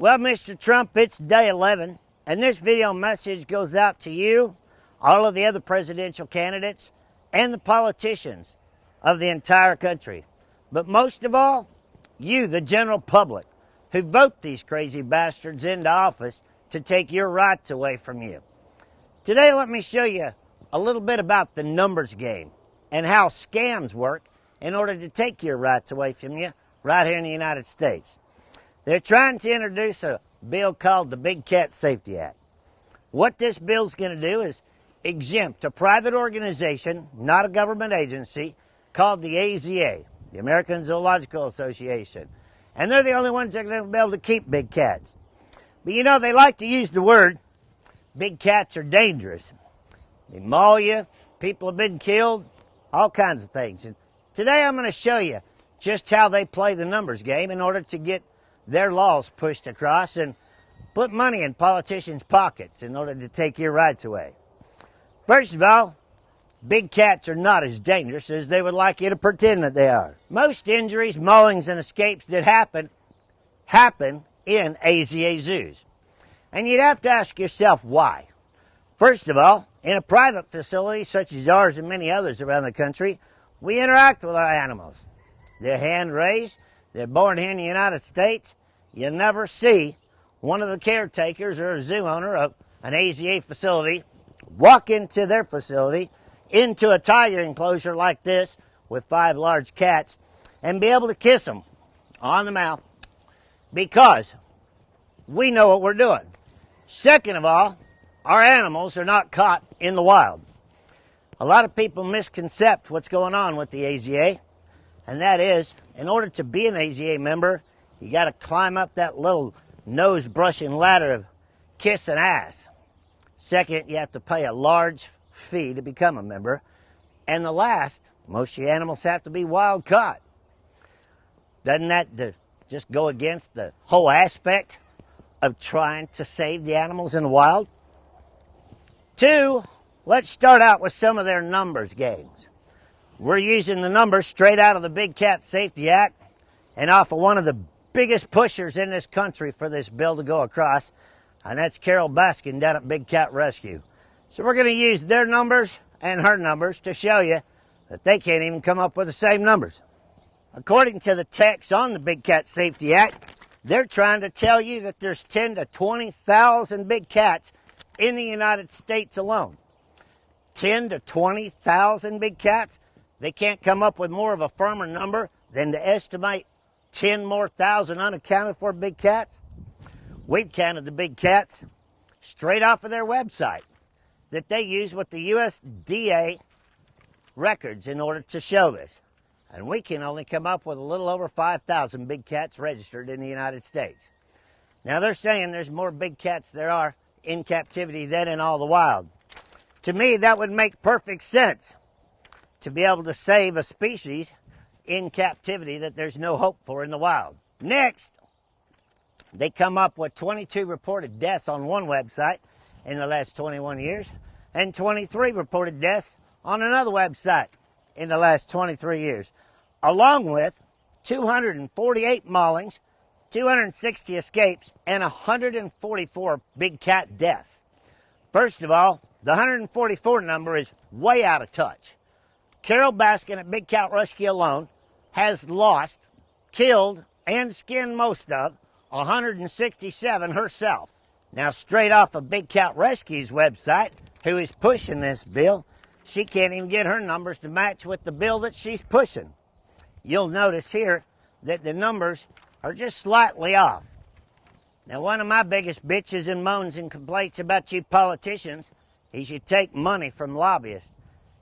Well, Mr. Trump, it's day 11, and this video message goes out to you, all of the other presidential candidates, and the politicians of the entire country. But most of all, you, the general public, who vote these crazy bastards into office to take your rights away from you. Today, let me show you a little bit about the numbers game and how scams work in order to take your rights away from you right here in the United States. They're trying to introduce a bill called the Big Cat Safety Act. What this bill's going to do is exempt a private organization, not a government agency, called the AZA, the American Zoological Association. And they're the only ones that are going to be able to keep big cats. But you know, they like to use the word, big cats are dangerous. They maul you, people have been killed, all kinds of things. And today I'm going to show you just how they play the numbers game in order to get their laws pushed across and put money in politicians' pockets in order to take your rights away. First of all, big cats are not as dangerous as they would like you to pretend that they are. Most injuries, maulings, and escapes that happen in AZA zoos. And you'd have to ask yourself why. First of all, in a private facility such as ours and many others around the country, we interact with our animals. They're hand-raised, they're born here in the United States. You never see one of the caretakers or a zoo owner of an AZA facility walk into their facility, into a tiger enclosure like this with 5 large cats, and be able to kiss them on the mouth, because we know what we're doing. Second of all, our animals are not caught in the wild. A lot of people misconcept what's going on with the AZA, and that is, in order to be an AZA member, you got to climb up that little nose-brushing ladder of kissing ass. Second, you have to pay a large fee to become a member. And the last, most of your animals have to be wild caught. Doesn't that just go against the whole aspect of trying to save the animals in the wild? 2, let's start out with some of their numbers games. We're using the numbers straight out of the Big Cat Safety Act and off of one of the biggest pushers in this country for this bill to go across, and that's Carol Baskin down at Big Cat Rescue. So we're going to use their numbers and her numbers to show you that they can't even come up with the same numbers. According to the text on the Big Cat Safety Act, they're trying to tell you that there's 10 to 20,000 big cats in the United States alone. 10 to 20,000 big cats? They can't come up with more of a firmer number than to estimate 10 more thousand unaccounted for big cats? We've counted the big cats straight off of their website that they use with the USDA records in order to show this. And we can only come up with a little over 5,000 big cats registered in the United States. Now they're saying there's more big cats there are in captivity than in all the wild. To me, that would make perfect sense, to be able to save a species in captivity that there's no hope for in the wild. Next, they come up with 22 reported deaths on one website in the last 21 years, and 23 reported deaths on another website in the last 23 years, along with 248 maulings, 260 escapes, and 144 big cat deaths. First of all, the 144 number is way out of touch. Carol Baskin at Big Cat Rescue alone has lost, killed, and skinned most of 167 herself. Now, straight off of Big Cat Rescue's website, who is pushing this bill, she can't even get her numbers to match with the bill that she's pushing. You'll notice here that the numbers are just slightly off. Now, one of my biggest bitches and moans and complaints about you politicians is you take money from lobbyists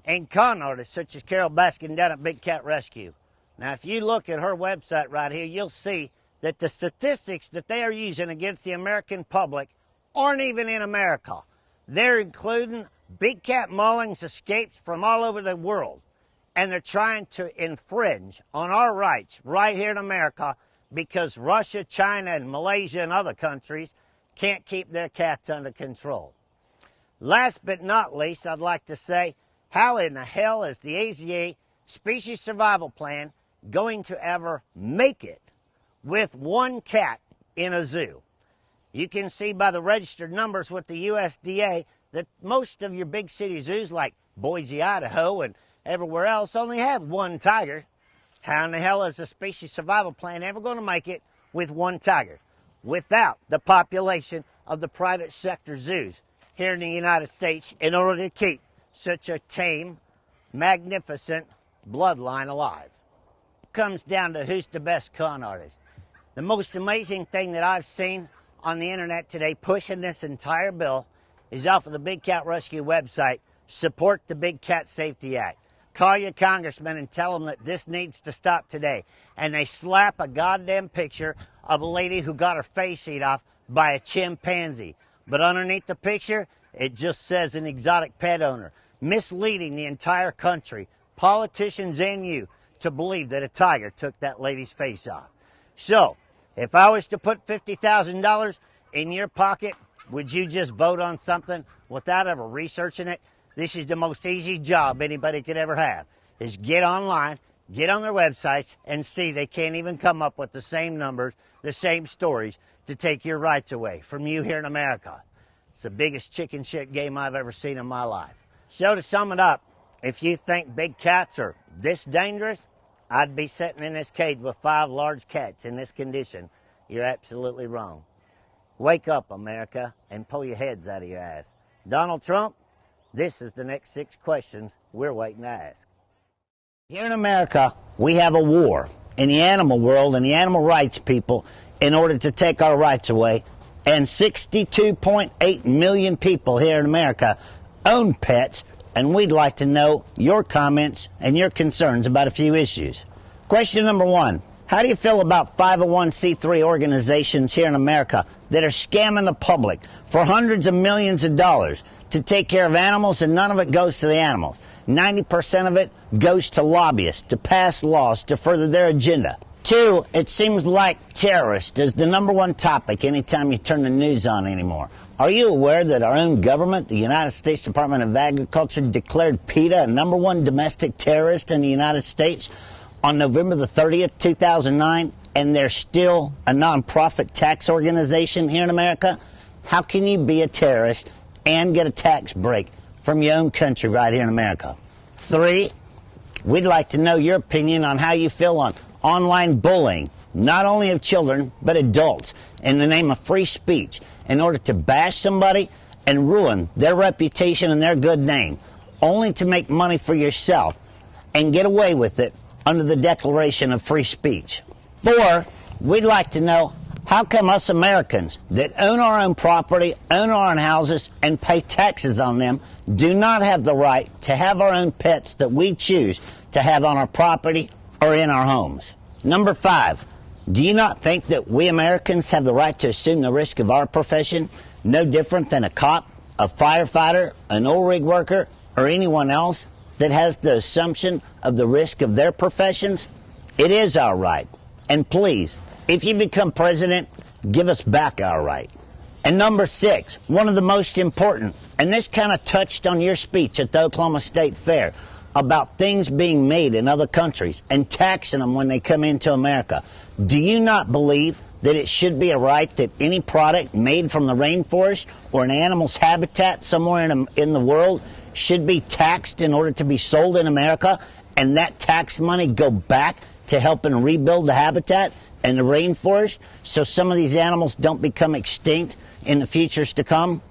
and con artists such as Carol Baskin down at Big Cat Rescue. Now, if you look at her website right here, you'll see that the statistics that they are using against the American public aren't even in America. They're including big cat maulings, escapes from all over the world. And they're trying to infringe on our rights right here in America because Russia, China, and Malaysia and other countries can't keep their cats under control. Last but not least, I'd like to say, how in the hell is the AZA Species Survival Plan going to ever make it with one cat in a zoo? You can see by the registered numbers with the USDA that most of your big city zoos like Boise, Idaho, and everywhere else only have one tiger. How in the hell is the species survival plan ever going to make it with one tiger without the population of the private sector zoos here in the United States in order to keep such a tame, magnificent bloodline alive? It comes down to who's the best con artist. The most amazing thing that I've seen on the internet today pushing this entire bill is off of the Big Cat Rescue website. Support the Big Cat Safety Act. Call your congressman and tell them that this needs to stop today. And they slap a goddamn picture of a lady who got her face eaten off by a chimpanzee. But underneath the picture, it just says an exotic pet owner, misleading the entire country, politicians and you, to believe that a tiger took that lady's face off. So, if I was to put $50,000 in your pocket, would you just vote on something without ever researching it? This is the most easy job anybody could ever have, is get online, get on their websites, and see they can't even come up with the same numbers, the same stories to take your rights away from you here in America. It's the biggest chicken shit game I've ever seen in my life. So to sum it up, if you think big cats are this dangerous, I'd be sitting in this cage with 5 large cats in this condition. You're absolutely wrong. Wake up, America, and pull your heads out of your ass. Donald Trump, this is the next 6 questions we're waiting to ask. Here in America, we have a war in the animal world and the animal rights people in order to take our rights away. And 62.8 million people here in America own pets, and we'd like to know your comments and your concerns about a few issues. Question number 1. How do you feel about 501c3 organizations here in America that are scamming the public for hundreds of millions of dollars to take care of animals, and none of it goes to the animals? 90% of it goes to lobbyists to pass laws to further their agenda. 2, it seems like terrorist is the #1 topic anytime you turn the news on anymore. Are you aware that our own government, the United States Department of Agriculture, declared PETA a #1 domestic terrorist in the United States on November the 30th, 2009, and they're still a nonprofit tax organization here in America? How can you be a terrorist and get a tax break from your own country right here in America? 3, we'd like to know your opinion on how you feel on online bullying, not only of children, but adults, in the name of free speech, in order to bash somebody and ruin their reputation and their good name, only to make money for yourself and get away with it under the Declaration of Free Speech. 4, we'd like to know, how come us Americans that own our own property, own our own houses, and pay taxes on them do not have the right to have our own pets that we choose to have on our property or in our homes? Number 5, do you not think that we Americans have the right to assume the risk of our profession, no different than a cop, a firefighter, an oil rig worker, or anyone else that has the assumption of the risk of their professions? It is our right. And please, if you become president, give us back our right. And number 6, one of the most important, and this kind of touched on your speech at the Oklahoma State Fair about things being made in other countries and taxing them when they come into America. Do you not believe that it should be a right that any product made from the rainforest or an animal's habitat somewhere in the world should be taxed in order to be sold in America, and that tax money go back to helping rebuild the habitat and the rainforest so some of these animals don't become extinct in the futures to come?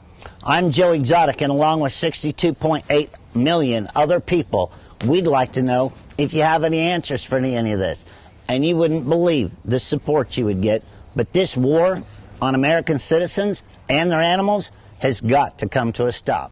I'm Joe Exotic, and along with 62.8 million other people, we'd like to know if you have any answers for any of this. And you wouldn't believe the support you would get. But this war on American citizens and their animals has got to come to a stop.